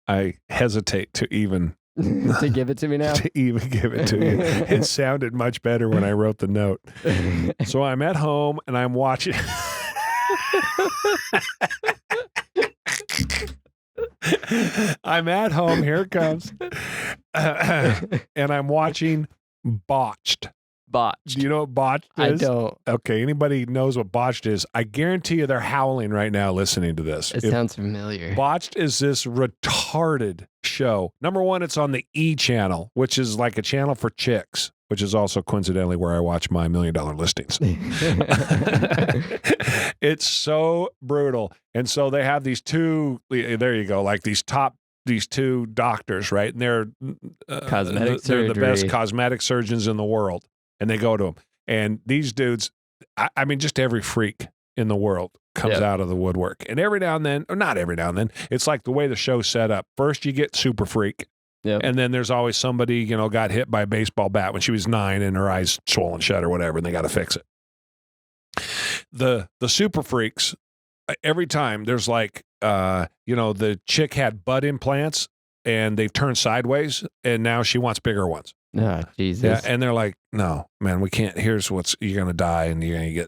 I hesitate to even to give it to me now. to even give it to you. It sounded much better when I wrote the note. So I'm at home and I'm watching. I'm at home. Here it comes. And I'm watching Botched. Botched. Do you know what Botched is? I don't. Okay, anybody knows what Botched is? I guarantee you they're howling right now listening to this. It sounds familiar. Botched is this retarded show. Number one, it's on the E channel, which is like a channel for chicks, which is also coincidentally where I watch my $1 Million Listings. It's so brutal. And so they have these two, there you go, like these two doctors, right? And they're they're the best cosmetic surgeons in the world. And they go to them. And these dudes, I mean, just every freak in the world comes out of the woodwork. And every now and then, or not every now and then, it's like the way the show's set up. First, you get super freak. Yep. And then there's always somebody, got hit by a baseball bat when she was 9 and her eyes swollen shut or whatever, and they got to fix it. The super freaks, every time there's like, the chick had butt implants and they've turned sideways and now she wants bigger ones. Oh, Jesus. Yeah, and they're like, no, man, we can't. Here's you're going to die and you're going to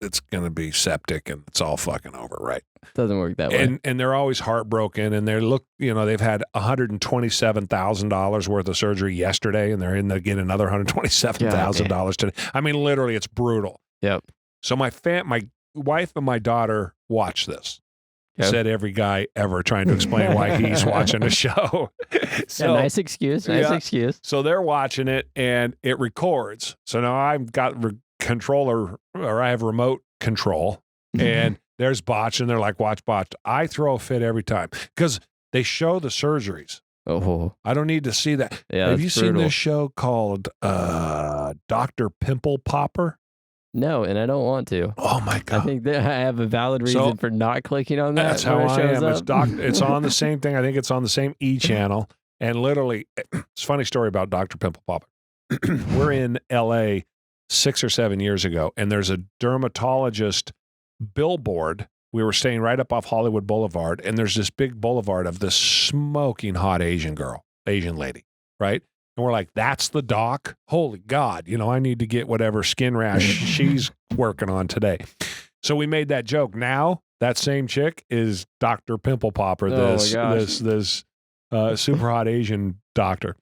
it's going to be septic and it's all fucking over, right? Doesn't work that way. And they're always heartbroken and they've had $127,000 worth of surgery yesterday and they're in there getting another $127,000 today. I mean, literally, it's brutal. Yep. So my wife and my daughter watch this. Yep. Said every guy ever trying to explain why he's watching a show. So, nice excuse. Excuse. So they're watching it and it records. So now I've got controller or I have remote control and there's Botched and they're like, watch Botched. I throw a fit every time because they show the surgeries. Oh, I don't need to see that. Yeah, have you seen this show called Dr. Pimple Popper? No, and I don't want to. Oh my God. I think that I have a valid reason for not clicking on that. That's how I am. It's on the same thing. I think it's on the same E channel. And literally, it's a funny story about Dr. Pimple Popper. We're in LA 6 or 7 years ago, and there's a dermatologist billboard. We were staying right up off Hollywood Boulevard, and there's this big boulevard of this smoking hot Asian lady, right? And we're like, that's the doc? Holy God, I need to get whatever skin rash she's working on today. So we made that joke. Now, that same chick is Dr. Pimple Popper, this super hot Asian doctor.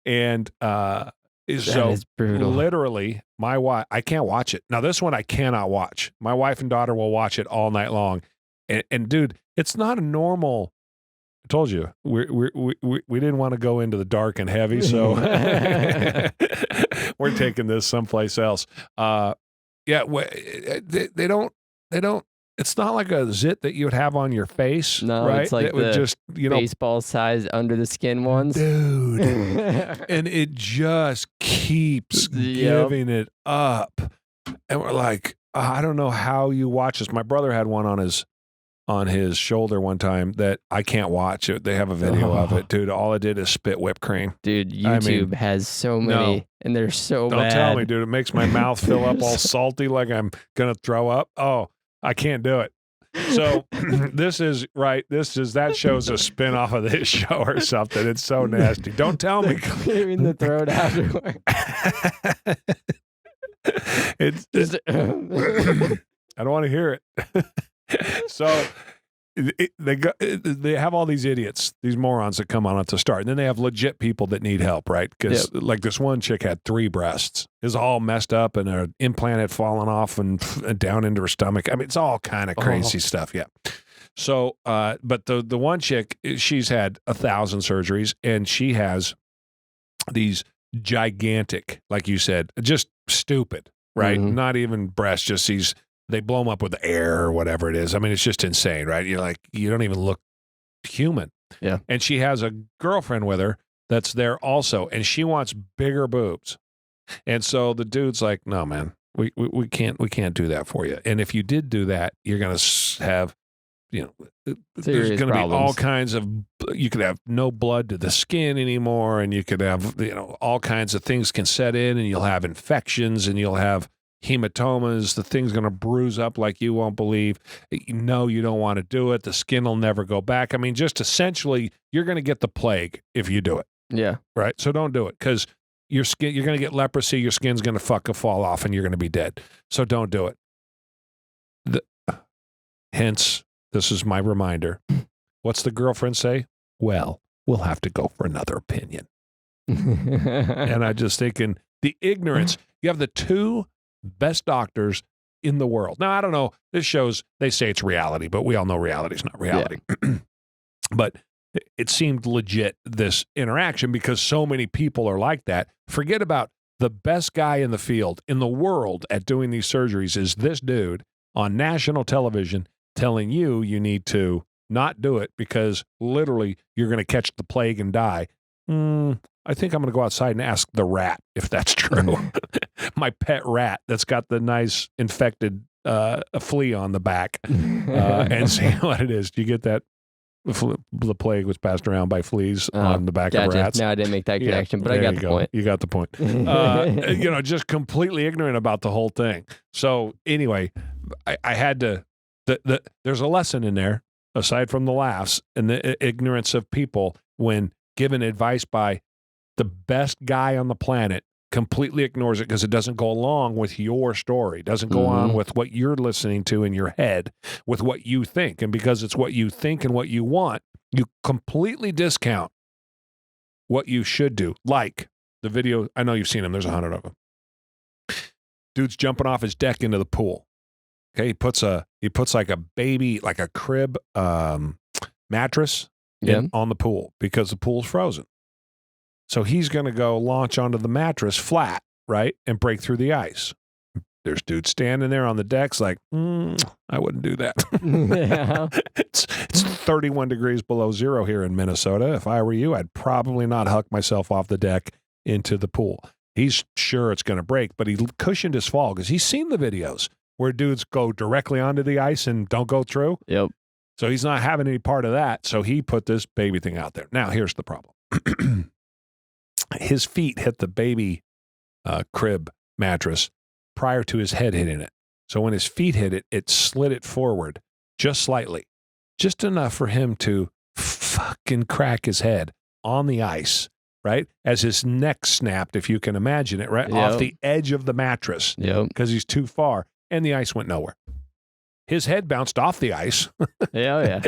And so is brutal. Literally, my wife, I can't watch it. Now, this one I cannot watch. My wife and daughter will watch it all night long. And dude, it's not a normal... I told you we didn't want to go into the dark and heavy, so we're taking this someplace else. They don't. It's not like a zit that you would have on your face. No, right? It's like it would just baseball size under the skin ones, dude. And it just keeps giving it up, and we're like, I don't know how you watch this. My brother had one on his shoulder one time that I can't watch it. They have a video of it, dude. All I did is spit whipped cream. Dude, YouTube has so many, and they're so bad. Don't tell me, dude. It makes my mouth fill up all salty like I'm gonna throw up. Oh, I can't do it. So that show's a spin-off of this show or something. It's so nasty. Don't tell me. Clearing the throat afterward. It's just, I don't want to hear it. So they have all these idiots, these morons that come on at the start. And then they have legit people that need help, right? Because like this one chick had 3 breasts. It was all messed up and her implant had fallen off and down into her stomach. I mean, it's all kind of crazy stuff. Yeah. So, but the one chick, she's had 1,000 surgeries and she has these gigantic, like you said, just stupid, right? Mm-hmm. Not even breasts, just these. They blow them up with air or whatever it is. I mean, it's just insane, right? You're like, you don't even look human. Yeah. And she has a girlfriend with her that's there also, and she wants bigger boobs. And so the dude's like, no, man, we can't do that for you. And if you did do that, you're going to have, there's going to be all kinds of, you could have no blood to the skin anymore. And you could have, all kinds of things can set in and you'll have infections and you'll have, hematomas. The thing's going to bruise up like you won't believe. No, you don't want to do it. The skin will never go back. I mean, just essentially, you're going to get the plague if you do it. Yeah. Right? So don't do it because your skin, you're going to get leprosy. Your skin's going to fucking fall off and you're going to be dead. So don't do it. Hence, this is my reminder. What's the girlfriend say? Well, we'll have to go for another opinion. And I just thinking the ignorance. You have the two best doctors in the world. Now, I don't know. This shows, they say it's reality, but we all know reality is not reality. Yeah. But it seemed legit, this interaction, because so many people are like that. Forget about the best guy in the field, in the world at doing these surgeries is this dude on national television telling you you need to not do it because literally you're going to catch the plague and die. I think I'm going to go outside and ask the rat if that's true. My pet rat that's got the nice infected flea on the back and see what it is. Do you get that? The plague was passed around by fleas on the back of rats. No, I didn't make that connection, but I got the point. You got the point. Just completely ignorant about the whole thing. So anyway, I had to, there's a lesson in there, aside from the laughs and the ignorance of people when given advice by the best guy on the planet, completely ignores it because it doesn't go along with your story, doesn't go on with what you're listening to in your head, with what you think. And because it's what you think and what you want, you completely discount what you should do. Like the video, I know you've seen them, there's 100 of them. Dude's jumping off his deck into the pool. Okay, he puts like a baby, like a crib mattress on the pool because the pool's frozen. So he's going to go launch onto the mattress flat, right, and break through the ice. There's dudes standing there on the decks like, I wouldn't do that. Yeah. It's 31 degrees below zero here in Minnesota. If I were you, I'd probably not huck myself off the deck into the pool. He's sure it's going to break, but he cushioned his fall because he's seen the videos where dudes go directly onto the ice and don't go through. Yep. So he's not having any part of that. So he put this baby thing out there. Now, here's the problem. His feet hit the baby crib mattress prior to his head hitting it. So when his feet hit it, it slid it forward just slightly, just enough for him to fucking crack his head on the ice, right? As his neck snapped, if you can imagine it, right? Off the edge of the mattress because he's too far, and the ice went nowhere. His head bounced off the ice. Yeah.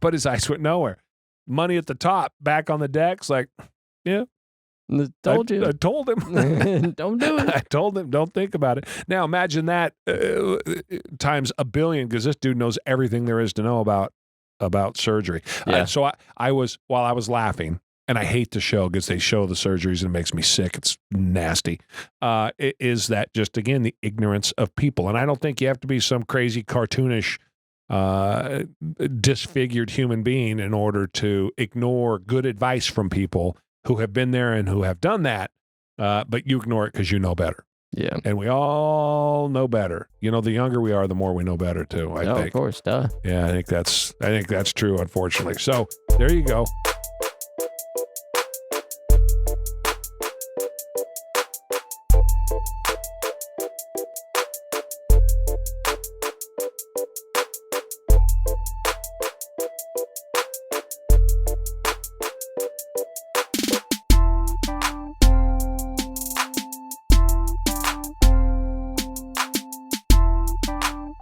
But his ice went nowhere. Money at the top, back on the deck's like, yeah. I told him. Don't do it. I told him, don't think about it. Now imagine that times a billion, because this dude knows everything there is to know about surgery. Yeah. So while I was laughing, and I hate the show because they show the surgeries and it makes me sick. It's nasty. It is that just, again, the ignorance of people. And I don't think you have to be some crazy cartoonish disfigured human being in order to ignore good advice from people who have been there and who have done that, but you ignore it because you know better. Yeah. And we all know better. You know, the younger we are, the more we know better too, I think. Of course, duh. Yeah, I think that's true, unfortunately. So there you go.